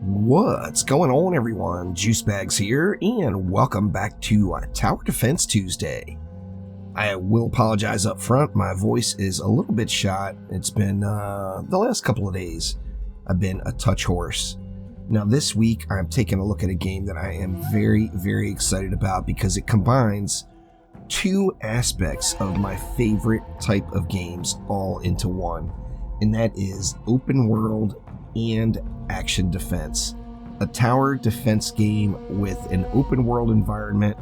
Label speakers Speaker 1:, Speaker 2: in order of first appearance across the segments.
Speaker 1: What's going on, everyone? Juicebags here, and welcome back to Tower Defense Tuesday. I will apologize up front. My voice is a little bit shot. It's been the last couple of days I've been a touch hoarse. Now this week I'm taking a look at a game that I am very excited about because it combines two aspects of my favorite type of games all into one, and that is open world and action defense. A tower defense game with an open world environment,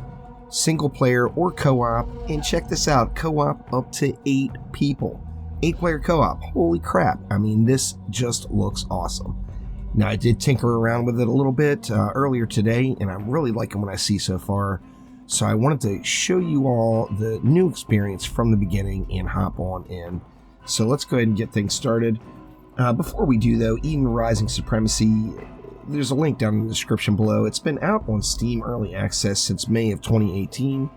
Speaker 1: single player or co-op, and check this out, co-op up to 8 people. 8-player co-op, holy crap. I mean, this just looks awesome. Now, I did tinker around with it a little bit earlier today, and I'm really liking what I see so far. So I wanted to show you all the new experience from the beginning and hop on in. So let's go ahead and get things started. Before we do, though, Eden Rising Supremacy, there's a link down in the description below. It's been out on Steam Early Access since May of 2018.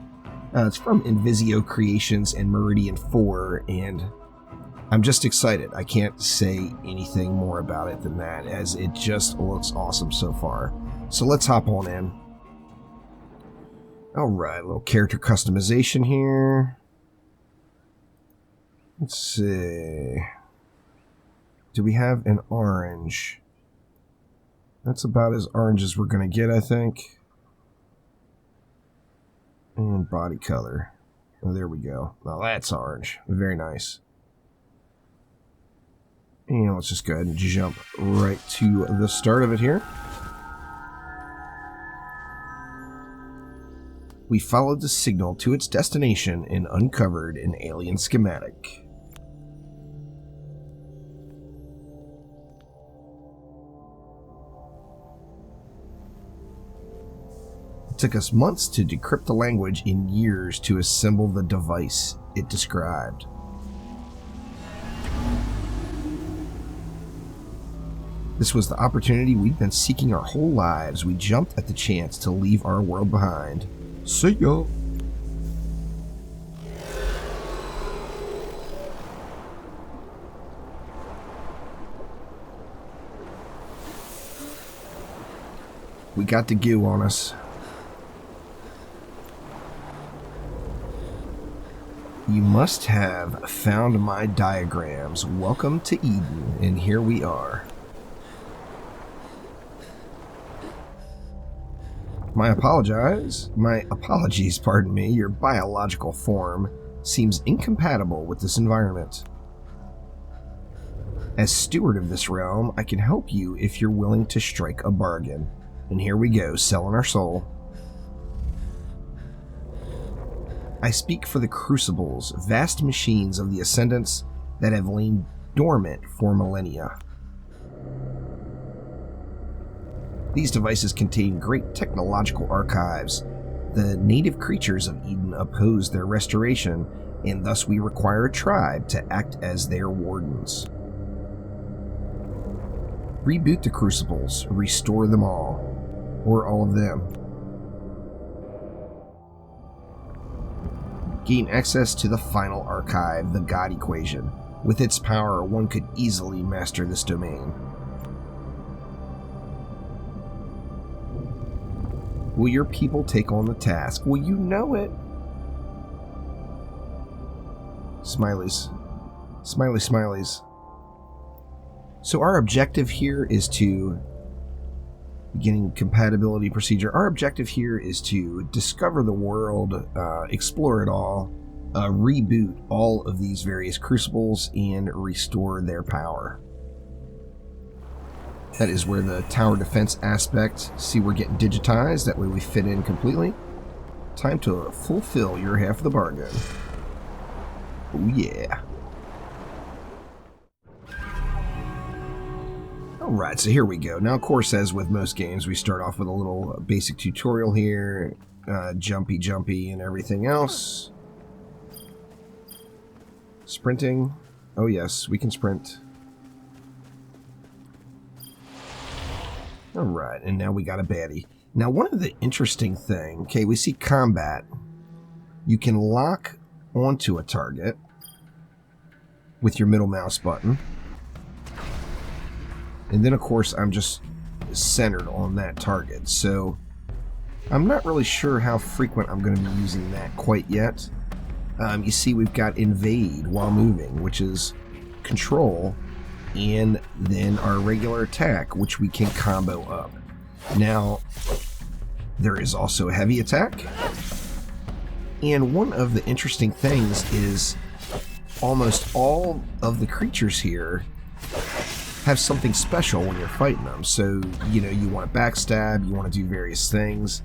Speaker 1: It's from Invisio Creations and Meridian 4, and I'm just excited. I can't say anything more about it than that, as it just looks awesome so far. So let's hop on in. Alright, a little character customization here. Let's see. Do we have an orange? That's about as orange as we're going to get, I think. And body color. Oh, there we go. Now that's orange. Very nice. And let's just go ahead and jump right to the start of it here. We followed the signal to its destination and uncovered an alien schematic. It took us months to decrypt the language and years to assemble the device it described. This was the opportunity we'd been seeking our whole lives. We jumped at the chance to leave our world behind. See ya! We got the goo on us. You must have found my diagrams. Welcome to Eden, and here we are. My apologies, pardon me. Your biological form seems incompatible with this environment. As steward of this realm, I can help you if you're willing to strike a bargain. And here we go, selling our soul. I speak for the Crucibles, vast machines of the Ascendants that have lain dormant for millennia. These devices contain great technological archives. The native creatures of Eden oppose their restoration, and thus we require a tribe to act as their wardens. Reboot the Crucibles, restore them all. Or all of them. Gain access to the final archive, the God Equation. With its power, one could easily master this domain. Will your people take on the task? Well, you know it. Smileys. Smiley smileys. So our objective here is to... Beginning compatibility procedure. Our objective here is to discover the world, explore it all, reboot all of these various crucibles, and restore their power. That is where the tower defense aspect, see, we're getting digitized, that way we fit in completely. Time to fulfill your half of the bargain. Oh yeah. Alright, so here we go. Now, of course, as with most games, we start off with a little basic tutorial here. Jumpy, and everything else. Sprinting. Oh yes, we can sprint. Alright, and now we got a baddie. Now, one of the interesting things, okay, we see combat. You can lock onto a target with your middle mouse button. And then, of course, I'm just centered on that target. So I'm not really sure how frequent I'm going to be using that quite yet. You see we've got invade while moving, which is control, and then our regular attack, which we can combo up. Now, there is also a heavy attack, and one of the interesting things is almost all of the creatures here have something special when you're fighting them. So, you want to backstab, you want to do various things.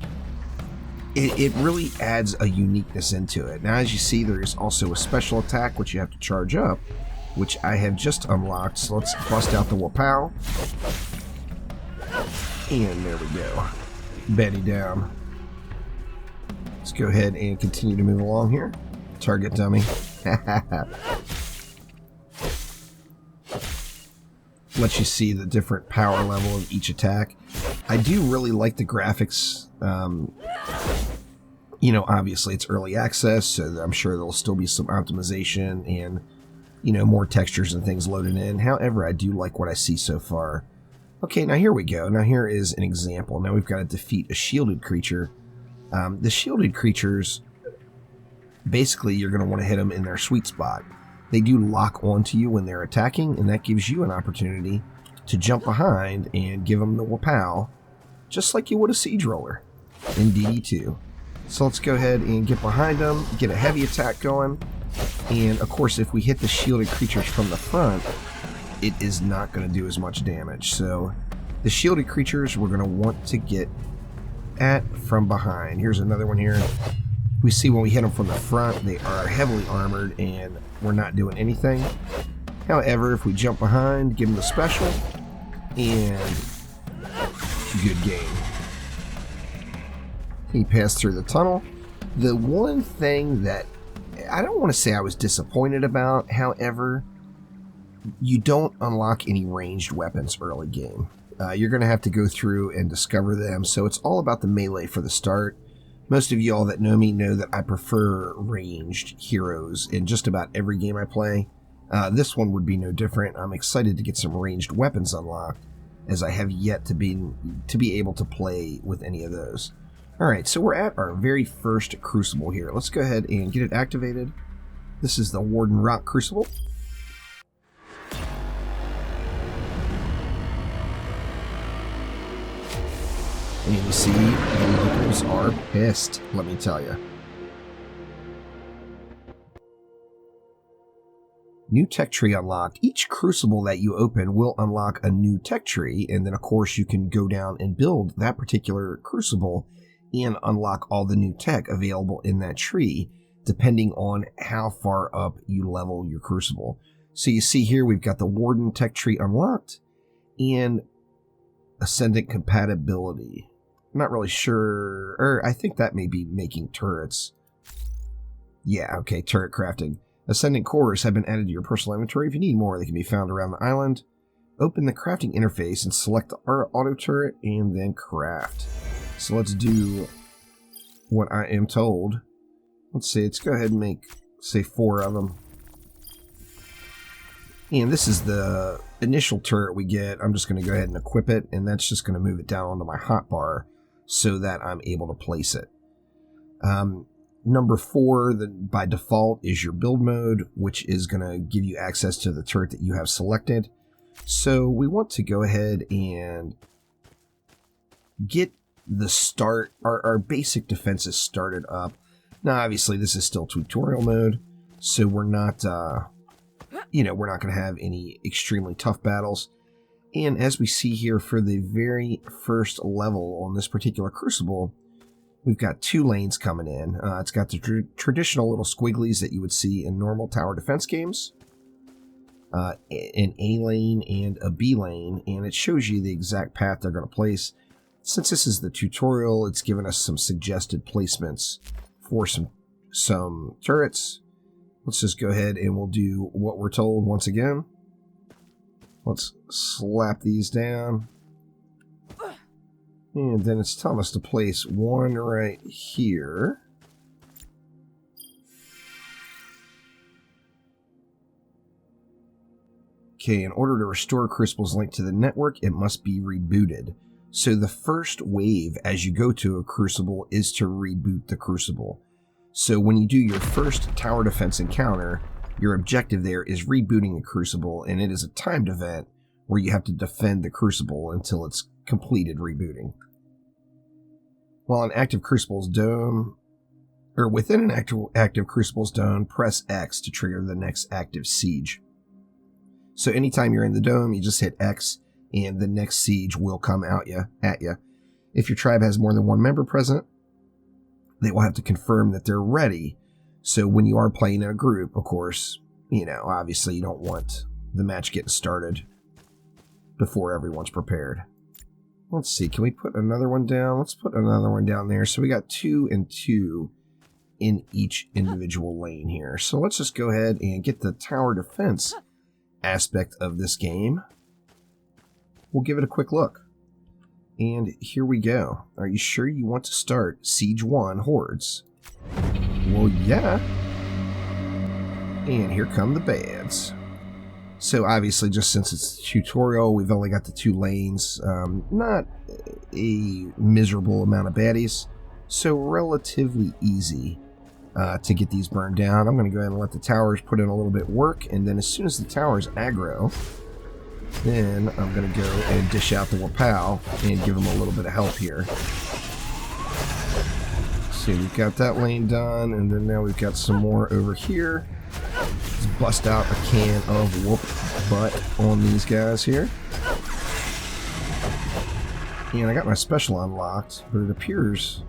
Speaker 1: It really adds a uniqueness into it. Now, as you see, there is also a special attack, which you have to charge up, which I have just unlocked. So let's bust out the Wapow. And there we go. Betty down. Let's go ahead and continue to move along here. Target dummy. Lets you see the different power level of each attack. I do really like the graphics. Obviously it's early access, so I'm sure there'll still be some optimization and, more textures and things loaded in. However, I do like what I see so far. Okay, now here we go. Now here is an example. Now we've got to defeat a shielded creature. The shielded creatures, basically you're going to want to hit them in their sweet spot. They do lock onto you when they're attacking, and that gives you an opportunity to jump behind and give them the Wapow, just like you would a Siege Roller in DD2. So let's go ahead and get behind them, get a heavy attack going, and of course if we hit the shielded creatures from the front, it is not going to do as much damage. So the shielded creatures we're going to want to get at from behind. Here's another one here. We see when we hit them from the front, they are heavily armored and we're not doing anything. However, if we jump behind, give them the special, and good game. He passed through the tunnel. The one thing that I don't want to say I was disappointed about, however, you don't unlock any ranged weapons early game. You're going to have to go through and discover them, so it's all about the melee for the start. Most of y'all that know me know that I prefer ranged heroes in just about every game I play. This one would be no different. I'm excited to get some ranged weapons unlocked, as I have yet to be able to play with any of those. Alright, so we're at our very first Crucible here. Let's go ahead and get it activated. This is the Warden Rock Crucible. And you see, the locals are pissed, let me tell you. New tech tree unlocked. Each crucible that you open will unlock a new tech tree, and then of course you can go down and build that particular crucible and unlock all the new tech available in that tree, depending on how far up you level your crucible. So you see here we've got the Warden tech tree unlocked, and Ascendant compatibility. I'm not really sure, or I think that may be making turrets. Yeah, okay, turret crafting. Ascendant cores have been added to your personal inventory. If you need more, they can be found around the island. Open the crafting interface and select the auto turret and then craft. So let's do what I am told. Let's see, let's go ahead and make, say, 4 of them. And this is the initial turret we get. I'm just going to go ahead and equip it, and that's just going to move it down onto my hotbar so that I'm able to place it. Number 4, by default, is your build mode, which is going to give you access to the turret that you have selected. So we want to go ahead and get the start, our basic defenses started up. Now, obviously, this is still tutorial mode, so we're not, we're not going to have any extremely tough battles. And as we see here for the very first level on this particular crucible, we've got 2 lanes coming in. It's got the traditional little squigglies that you would see in normal tower defense games. An A lane and a B lane, and it shows you the exact path they're going to place. Since this is the tutorial, it's given us some suggested placements for some turrets. Let's just go ahead and we'll do what we're told once again. Let's slap these down. And then it's telling us to place one right here. Okay, in order to restore Crucible's link to the network, it must be rebooted. So the first wave as you go to a crucible is to reboot the crucible. So when you do your first tower defense encounter, your objective there is rebooting the crucible, and it is a timed event where you have to defend the crucible until it's completed rebooting. While an active crucible's dome, or within an active crucible's dome, press X to trigger the next active siege. So anytime you're in the dome, you just hit X, and the next siege will come at you. If your tribe has more than one member present, they will have to confirm that they're ready. So when you are playing in a group, of course, obviously you don't want the match getting started before everyone's prepared. Let's see, can we put another one down? Let's put another one down there. So we got 2 and 2 in each individual lane here. So let's just go ahead and get the tower defense aspect of this game. We'll give it a quick look. And here we go. Are you sure you want to start Siege 1 Hordes? Well, yeah. And here come the bads. So obviously, just since it's a tutorial, we've only got the 2 lanes. Not a miserable amount of baddies. So relatively easy to get these burned down. I'm going to go ahead and let the towers put in a little bit of work. And then as soon as the towers aggro, then I'm going to go and dish out the Wapow and give them a little bit of help here. See, we've got that lane done, and then now we've got some more over here. Let's bust out a can of whoop butt on these guys here. And I got my special unlocked, but it appears...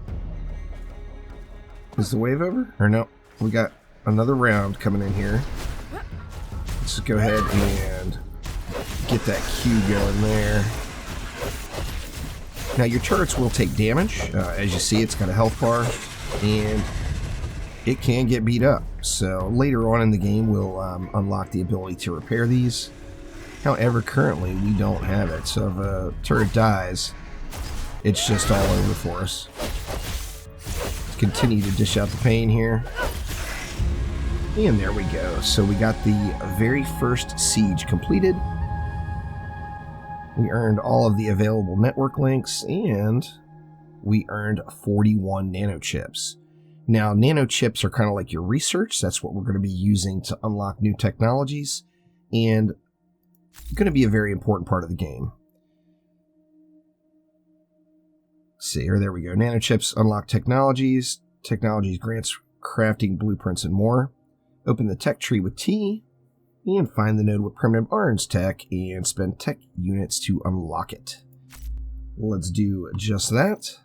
Speaker 1: Is the wave over? Or no, we got another round coming in here. Let's just go ahead and get that Q going there. Now your turrets will take damage. As you see, it's got a health bar, and it can get beat up. So later on in the game, we'll unlock the ability to repair these. However, currently we don't have it. So if a turret dies, it's just all over for us. Let's continue to dish out the pain here. And there we go. So we got the very first siege completed. We earned all of the available network links, and we earned 41 nanochips. Now, nanochips are kind of like your research. That's what we're going to be using to unlock new technologies, and going to be a very important part of the game. Let's see here, there we go. Nanochips unlock technologies. Technologies grants crafting blueprints and more. Open the tech tree with T, and find the node with primitive arms tech, and spend tech units to unlock it. Let's do just that.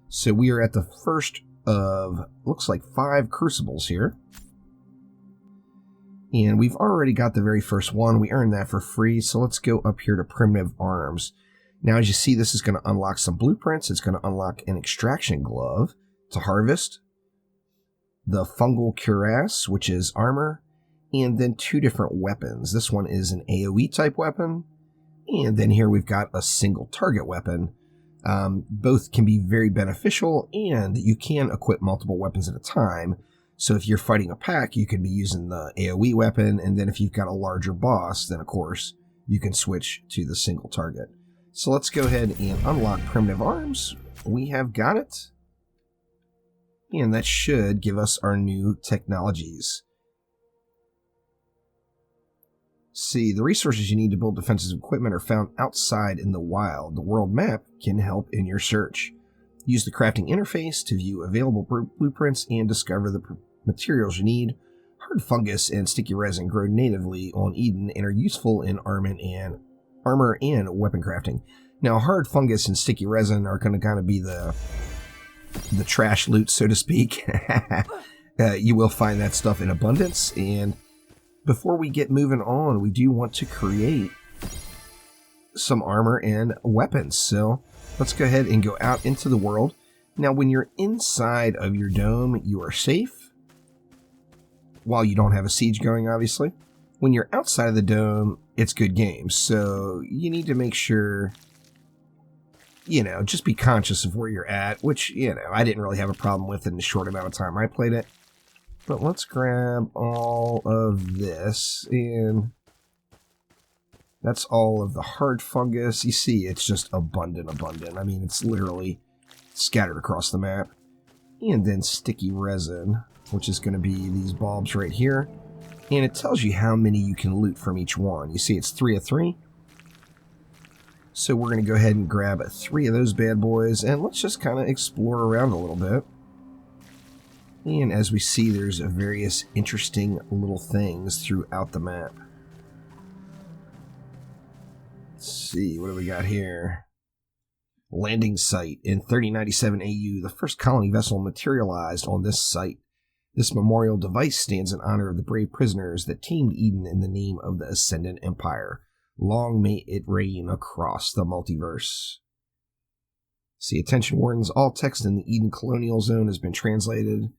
Speaker 1: So we are at the first of, looks like 5 crucibles here. And we've already got the very first one. We earned that for free, so let's go up here to primitive arms. Now, as you see, this is going to unlock some blueprints. It's going to unlock an extraction glove to harvest, the fungal cuirass, which is armor, and then 2 different weapons. This one is an AoE type weapon, and then here we've got a single target weapon. Both can be very beneficial, and you can equip multiple weapons at a time. So if you're fighting a pack, you could be using the AoE weapon, and then if you've got a larger boss, then of course you can switch to the single target. So let's go ahead and unlock primitive arms. We have got it. And that should give us our new technologies. See, the resources you need to build defensive equipment are found outside in the wild. The world map can help in your search. Use the crafting interface to view available blueprints and discover the materials you need. Hard fungus and sticky resin grow natively on Eden and are useful in armor and weapon crafting. Now, hard fungus and sticky resin are going to kind of be the trash loot, so to speak. You will find that stuff in abundance, and before we get moving on, we do want to create some armor and weapons. So let's go ahead and go out into the world. Now, when you're inside of your dome, you are safe. While you don't have a siege going, obviously. When you're outside of the dome, it's good games. So you need to make sure, just be conscious of where you're at, which, I didn't really have a problem with in the short amount of time I played it. But let's grab all of this, and That's all of the hard fungus. You see, it's just abundant. I mean, it's literally scattered across the map. And then sticky resin, which is going to be these bulbs right here. And it tells you how many you can loot from each one. You see, it's 3 of 3. So we're going to go ahead and grab 3 of those bad boys, and let's just kind of explore around a little bit. And as we see, there's various interesting little things throughout the map. Let's see, what do we got here? Landing site in 3097 AU. The first colony vessel materialized on this site. This memorial device stands in honor of the brave prisoners that tamed Eden in the name of the Ascendant Empire. Long may it reign across the multiverse. See, attention wardens, all text in the Eden colonial zone has been translated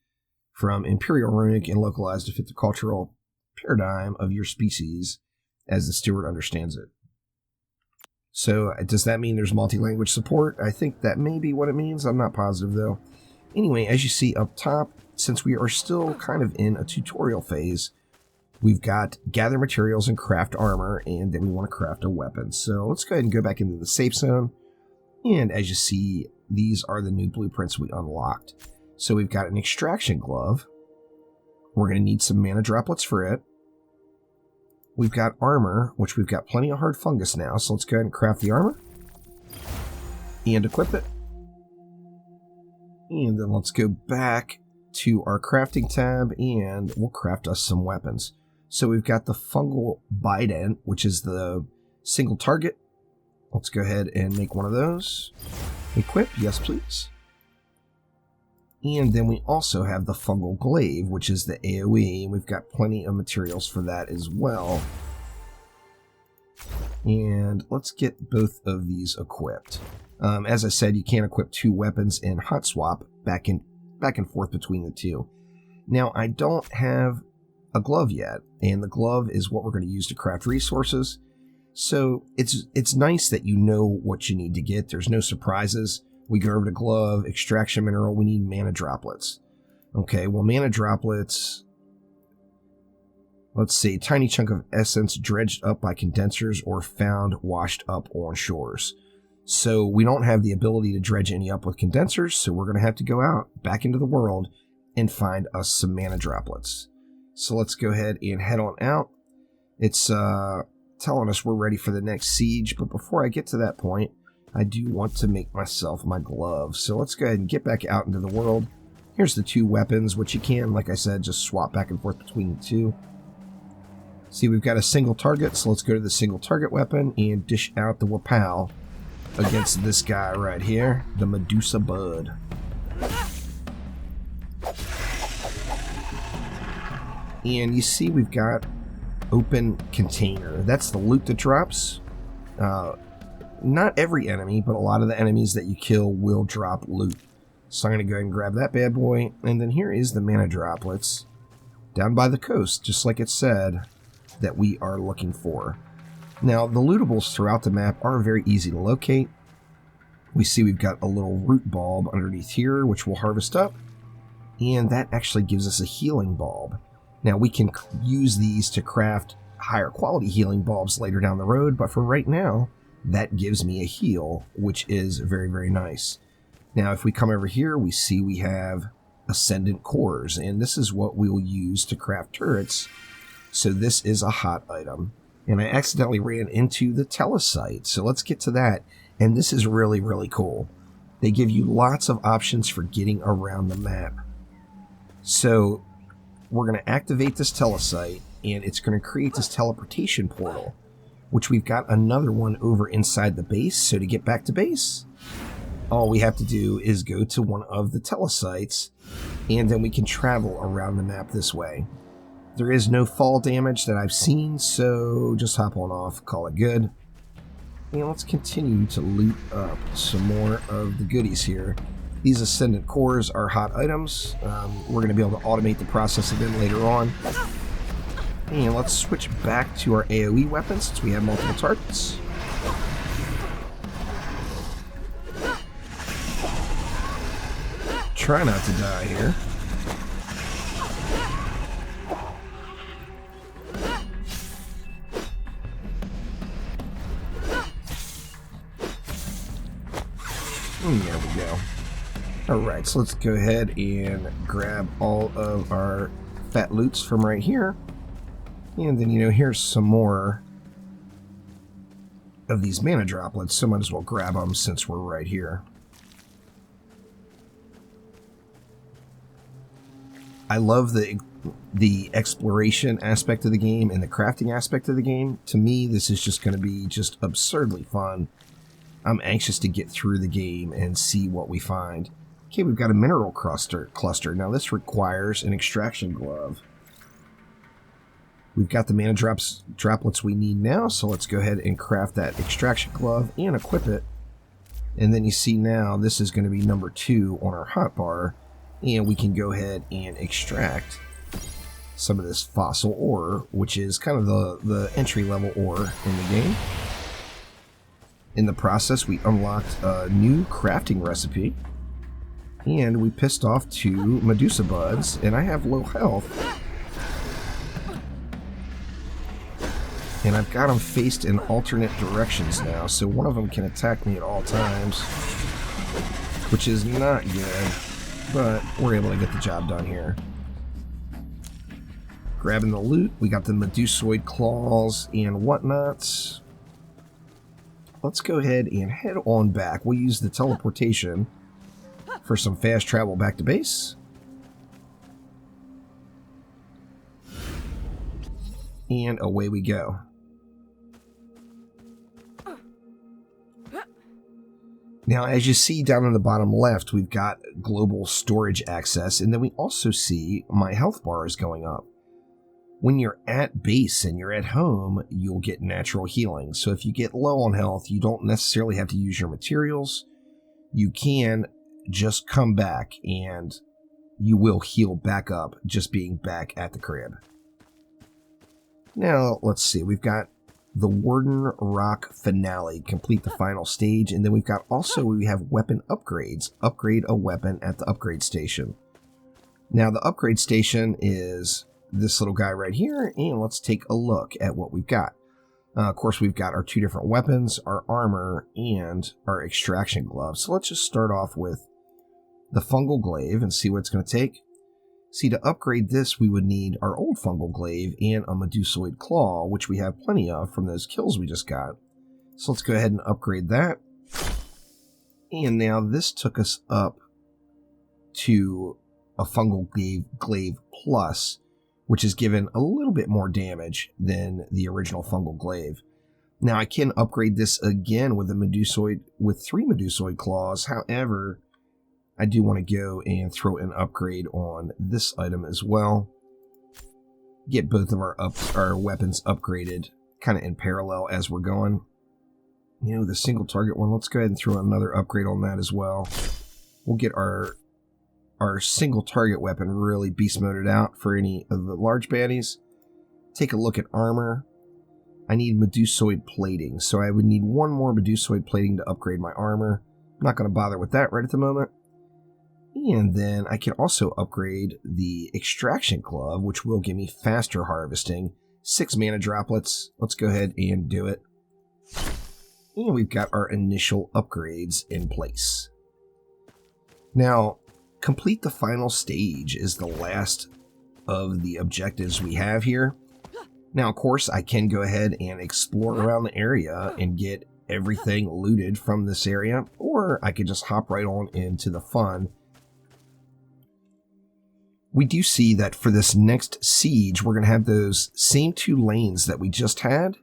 Speaker 1: from Imperial Runic and localized to fit the cultural paradigm of your species as the steward understands it. So, does that mean there's multi-language support? I think that may be what it means. I'm not positive, though. Anyway, as you see up top, since we are still kind of in a tutorial phase, we've got gather materials and craft armor, and then we want to craft a weapon. So let's go ahead and go back into the safe zone. And as you see, these are the new blueprints we unlocked. So we've got an extraction glove. We're going to need some mana droplets for it. We've got armor, which we've got plenty of hard fungus now. So let's go ahead and craft the armor. And equip it. And then let's go back to our crafting tab, and we'll craft us some weapons. So we've got the fungal bident, which is the single target. Let's go ahead and make one of those. Equip, yes please. And then we also have the fungal glaive, which is the AoE, and we've got plenty of materials for that as well. And let's get both of these equipped. As I said, you can't equip 2 weapons in hot swap back and forth between the two. Now, I don't have a glove yet, and the glove is what we're going to use to craft resources. So it's nice that you know what you need to get. There's no surprises. We go over to glove, extraction mineral, we need mana droplets. Okay, well, mana droplets, let's see, tiny chunk of essence dredged up by condensers or found washed up on shores. So we don't have the ability to dredge any up with condensers, so we're going to have to go out back into the world and find us some mana droplets. So let's go ahead and head on out. It's telling us we're ready for the next siege, but before I get to that point, I do want to make myself my glove. So let's go ahead and get back out into the world. Here's the 2 weapons, which you can, like I said, just swap back and forth between the 2. See, we've got a single target, so let's go to the single target weapon and dish out the Wapow against this guy right here, the Medusa Bud. And you see we've got open container. That's the loot that drops. Not every enemy, but a lot of the enemies that you kill will drop loot. So I'm going to go ahead and grab that bad boy. And then here is the mana droplets down by the coast, just like it said that we are looking for. Now, the lootables throughout the map are very easy to locate. We see we've got a little root bulb underneath here, which we'll harvest up. And that actually gives us a healing bulb. Now, we can use these to craft higher quality healing bulbs later down the road, but for right now, that gives me a heal, which is very, very nice. Now, if we come over here, we see we have Ascendant Cores, and this is what we will use to craft turrets. So this is a hot item. And I accidentally ran into the telesite, so let's get to that. And this is really, really cool. They give you lots of options for getting around the map. So we're going to activate this telesite, and it's going to create this teleportation portal, which we've got another one over inside the base. So to get back to base, all we have to do is go to one of the telesites, and then we can travel around the map this way. There is no fall damage that I've seen, so just hop on off, call it good. And let's continue to loot up some more of the goodies here. These Ascendant Cores are hot items. We're going to be able to automate the process of them later on. And let's switch back to our AoE weapons since we have multiple targets. Try not to die here. And there we go. Alright, so let's go ahead and grab all of our fat loots from right here. And then, here's some more of these mana droplets, so might as well grab them since we're right here. I love the exploration aspect of the game and the crafting aspect of the game. To me, this is just going to be just absurdly fun. I'm anxious to get through the game and see what we find. Okay, we've got a mineral cluster. Now this requires an extraction glove. We've got the mana droplets we need now, so let's go ahead and craft that extraction glove and equip it. And then you see now this is going to be number 2 on our hotbar, and we can go ahead and extract some of this fossil ore, which is kind of the entry-level ore in the game. In the process, we unlocked a new crafting recipe, and we pissed off 2 Medusa buds, and I have low health. And I've got them faced in alternate directions now, so one of them can attack me at all times, which is not good, but we're able to get the job done here. Grabbing the loot, we got the Medusoid claws and whatnots. Let's go ahead and head on back. We'll use the teleportation for some fast travel back to base. And away we go. Now, as you see down in the bottom left, we've got global storage access, and then we also see my health bar is going up. When you're at base and you're at home, you'll get natural healing. So if you get low on health, you don't necessarily have to use your materials. You can just come back and you will heal back up just being back at the crib. Now, let's see. We've got the Warden Rock Finale, complete the final stage, and then we have weapon upgrades. Upgrade a weapon at the upgrade station. Now, the upgrade station is this little guy right here, and let's take a look at what we've got. Of course, we've got our 2 different weapons, our armor, and our extraction gloves. So let's just start off with the fungal glaive and see what it's going to take. See, to upgrade this, we would need our old fungal glaive and a Medusoid claw, which we have plenty of from those kills we just got. So let's go ahead and upgrade that. And now this took us up to a fungal glaive plus, which is given a little bit more damage than the original fungal glaive. Now I can upgrade this again with with 3 Medusoid claws. However, I do want to go and throw an upgrade on this item as well. Get both of our weapons upgraded kind of in parallel as we're going. The single target one, let's go ahead and throw another upgrade on that as well. We'll get our single target weapon really beast moded out for any of the large baddies. Take a look at armor. I need Medusoid plating, so I would need 1 more Medusoid plating to upgrade my armor. I'm not going to bother with that right at the moment. And then I can also upgrade the extraction glove, which will give me faster harvesting. 6 mana droplets. Let's go ahead and do it. And we've got our initial upgrades in place. Now, complete the final stage is the last of the objectives we have here. Now, of course, I can go ahead and explore around the area and get everything looted from this area, or I could just hop right on into the fun. We do see that for this next siege, we're going to have those same 2 lanes that we just had.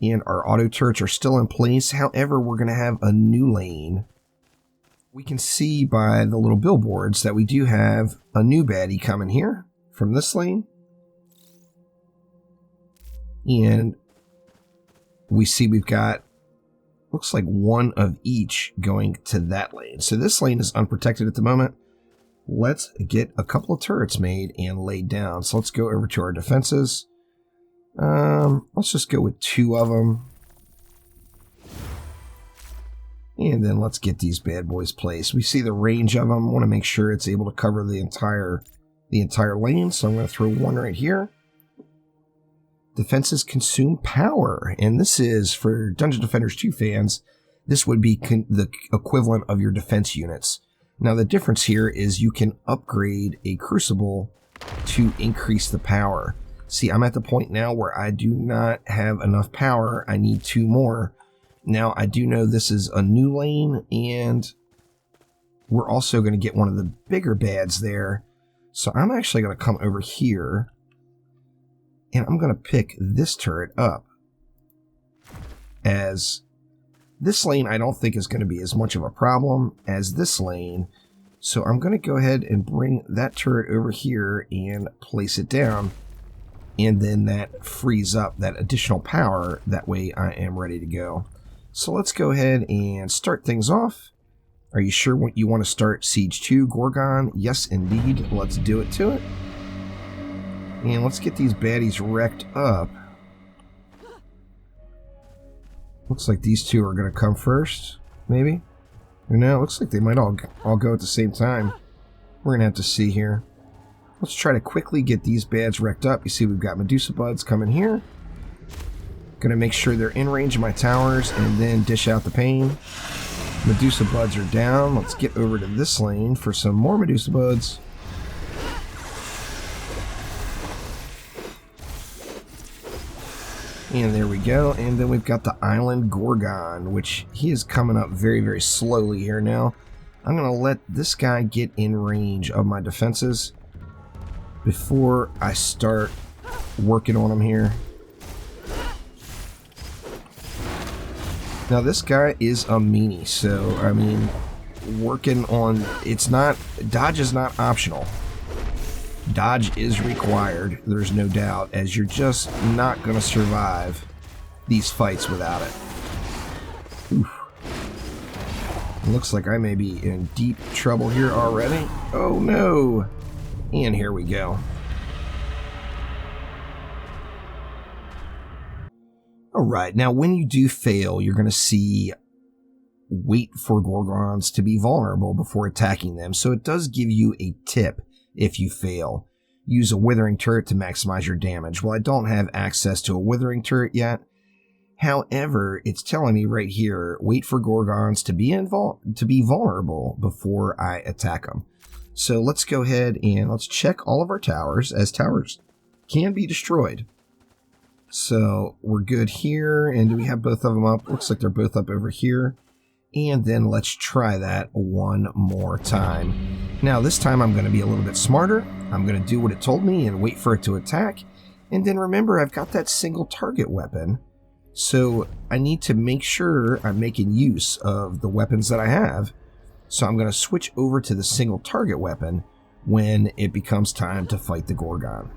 Speaker 1: And our auto turrets are still in place. However, we're going to have a new lane. We can see by the little billboards that we do have a new baddie coming here from this lane. And we see we've got, looks like 1 of each going to that lane. So this lane is unprotected at the moment. Let's get a couple of turrets made and laid down. So let's go over to our defenses. Let's just go with 2 of them. And then let's get these bad boys placed. We see the range of them. Want to make sure it's able to cover the entire lane. So I'm going to throw 1 right here. Defenses consume power. And this is, for Dungeon Defenders 2 fans, This would be the equivalent of your defense units. Now the difference here is you can upgrade a crucible to increase the power. See, I'm at the point now where I do not have enough power. I need 2 more. Now I do know this is a new lane, and we're also going to get one of the bigger bads there. So I'm actually going to come over here, and I'm going to pick this turret up, as this lane I don't think is going to be as much of a problem as this lane. So I'm going to go ahead and bring that turret over here and place it down. And then that frees up that additional power. That way I am ready to go. So let's go ahead and start things off. Are you sure what you want to start Siege 2, Gorgon? Yes, indeed. Let's do it to it. And let's get these baddies wrecked up. Looks like these 2 are going to come first, maybe? Or no, it looks like they might all go at the same time. We're going to have to see here. Let's try to quickly get these bads wrecked up. You see we've got Medusa Buds coming here. Going to make sure they're in range of my towers and then dish out the pain. Medusa Buds are down. Let's get over to this lane for some more Medusa Buds. And there we go. And then we've got the Island Gorgon, which he is coming up very, very slowly here now. I'm going to let this guy get in range of my defenses before I start working on him here. Now this guy is a meanie, so I mean, working on, it's not, dodge is not optional. Dodge is required, there's no doubt, as you're just not going to survive these fights without it. Oof. Looks like I may be in deep trouble here already. Oh no! And here we go. Alright, now when you do fail, you're going to see wait for Gorgons to be vulnerable before attacking them, so it does give you a tip. If you fail, use a withering turret to maximize your damage. Well, I don't have access to a withering turret yet. However, it's telling me right here, wait for Gorgons to be vulnerable before I attack them. So let's go ahead and let's check all of our towers, as towers can be destroyed. So we're good here, and do we have both of them up? Looks like they're both up over here. And then let's try that one more time. Now this time I'm going to be a little bit smarter. I'm going to do what it told me and wait for it to attack. And then remember, I've got that single target weapon. So I need to make sure I'm making use of the weapons that I have. So I'm going to switch over to the single target weapon when it becomes time to fight the Gorgon.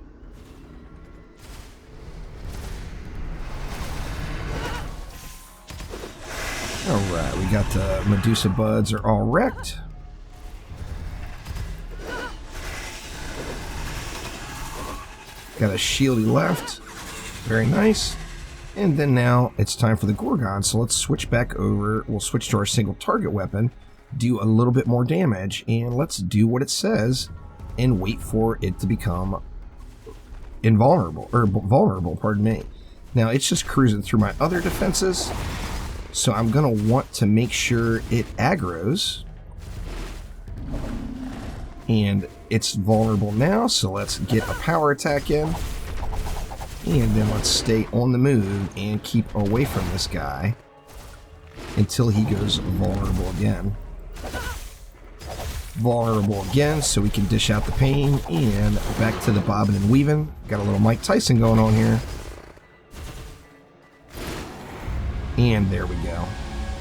Speaker 1: Alright, we got the Medusa Buds are all wrecked. Got a shieldy left. Very nice. And then now it's time for the Gorgon, so let's switch back over. We'll switch to our single target weapon, do a little bit more damage, and let's do what it says and wait for it to become vulnerable, pardon me. Now it's just cruising through my other defenses. So I'm going to want to make sure it aggroes. And it's vulnerable now, so let's get a power attack in. And then let's stay on the move and keep away from this guy until he goes vulnerable again. Vulnerable again, so we can dish out the pain. And back to the bobbing and weaving. Got a little Mike Tyson going on here. And there we go.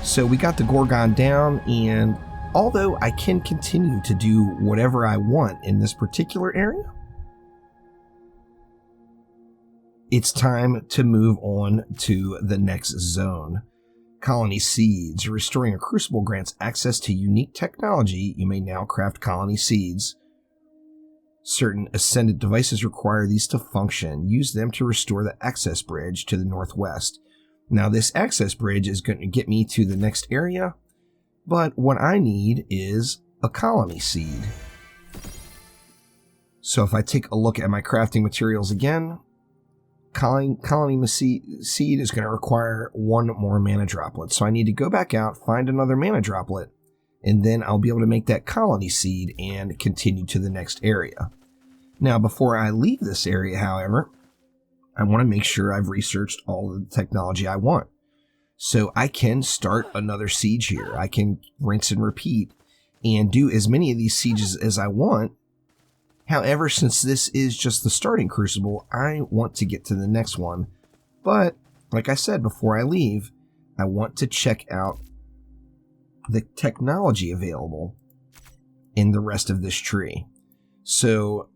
Speaker 1: So we got the Gorgon down, and although I can continue to do whatever I want in this particular area, it's time to move on to the next zone. Colony Seeds. Restoring a crucible grants access to unique technology. You may now craft colony seeds. Certain ascendant devices require these to function. Use them to restore the access bridge to the northwest. Now this access bridge is going to get me to the next area, but what I need is a colony seed. So if I take a look at my crafting materials again, colony seed is going to require one more mana droplet. So I need to go back out, find another mana droplet, and then I'll be able to make that colony seed and continue to the next area. Now, before I leave this area, however, I want to make sure I've researched all of the technology I want. So I can start another siege here. I can rinse and repeat and do as many of these sieges as I want. However, since this is just the starting crucible, I want to get to the next one. But, like I said, before I leave, I want to check out the technology available in the rest of this tree. So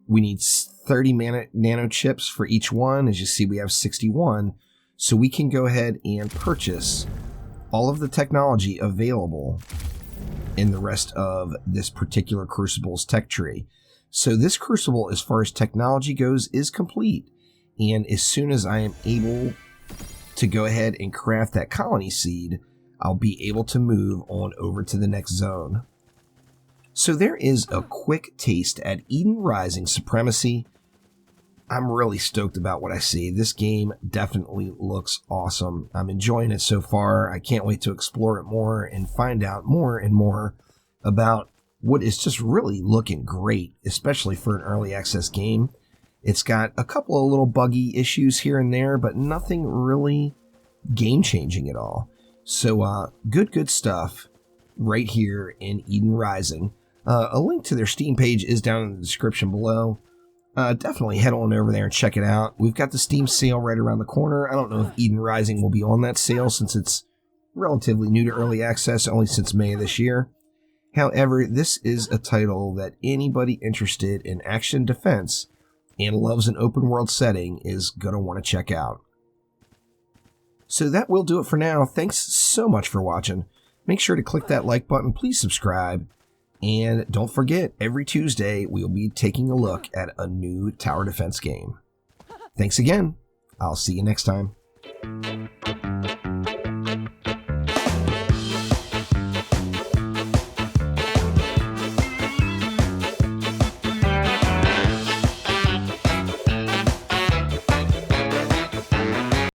Speaker 1: we need 30 nano chips for each one. As you see, we have 61. So we can go ahead and purchase all of the technology available in the rest of this particular crucible's tech tree. So this crucible, as far as technology goes, is complete. And as soon as I am able to go ahead and craft that colony seed, I'll be able to move on over to the next zone. So there is a quick taste at Eden Rising Supremacy. I'm really stoked about what I see. This game definitely looks awesome. I'm enjoying it so far. I can't wait to explore it more and find out more and more about what is just really looking great, especially for an early access game. It's got a couple of little buggy issues here and there, but nothing really game-changing at all. So good stuff right here in Eden Rising. A link to their Steam page is down in the description below. Definitely head on over there and check it out. We've got the Steam sale right around the corner. I don't know if Eden Rising will be on that sale since it's relatively new to early access, only since May of this year. However, this is a title that anybody interested in action defense and loves an open world setting is going to want to check out. So that will do it for now. Thanks so much for watching. Make sure to click that like button. Please subscribe. And don't forget, every Tuesday, we'll be taking a look at a new tower defense game. Thanks again. I'll see you next time.